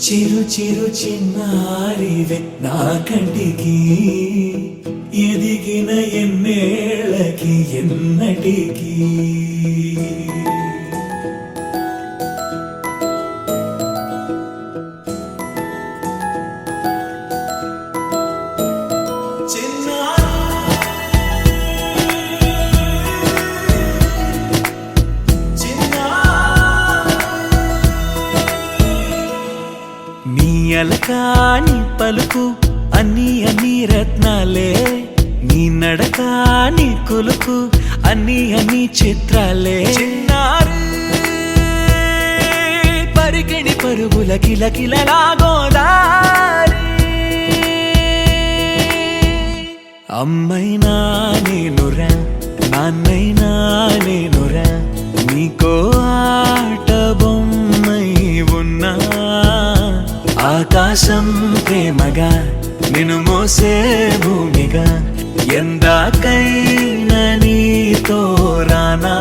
చిరు చిరు చిన్నారివే నా కంటికి ఎదిగిన ఎన్నేళ్ళకి ఎన్నటికి అలకాని పలుకు అన్ని అన్ని రత్నాలే నీ నడకాని కొలుకు అన్ని అన్ని చిత్రాలే పరికిణి పరుగుల కిలకిలలాగోదారి అమ్మైనా నేనురా నాన్నైనా నేనురా నీకో ఆట బొమ్మై ఉన్నా ఆకాశం ప్రేమగా నిన్ను మోసే భూమిగా ఎందాకైనా నీతో రానా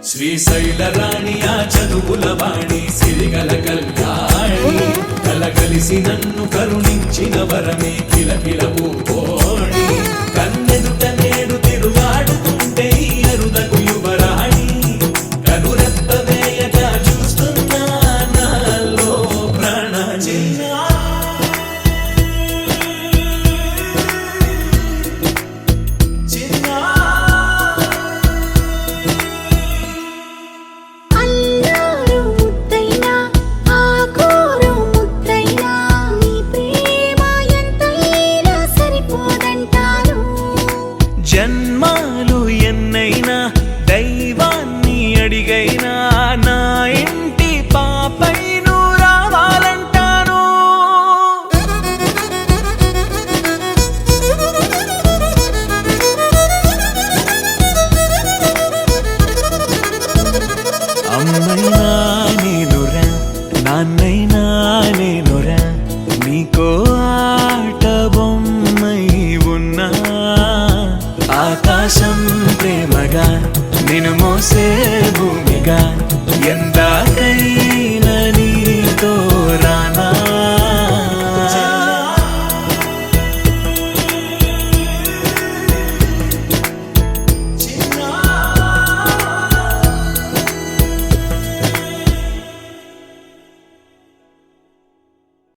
శ్రీశైల రాణి ఆ చదువుల వాణి సిరిగల కళ్యాణి కలగలిసి నన్ను కరుణించిన వరమే కిలకిల పూకోణి కన్నెదుట నేడు తిరుగాడుతుంటే అరుదకు యువరాణి కనురెప్ప వేయగా చూస్తున్నా నాలో ప్రాణ జన్మాలు ఎన్నైనా దైవాన్ని అడిగైనా నా ఇంటి పాపై నువ్వు రావాలంటాను అమ్మైనా నేనురా నాన్నైనా నేనురా నీకో ఆట బొమ్మై ఉన్నా ఆకాశం ప్రేమగా నిన్ను మోసే భూమిగా ఎందాకై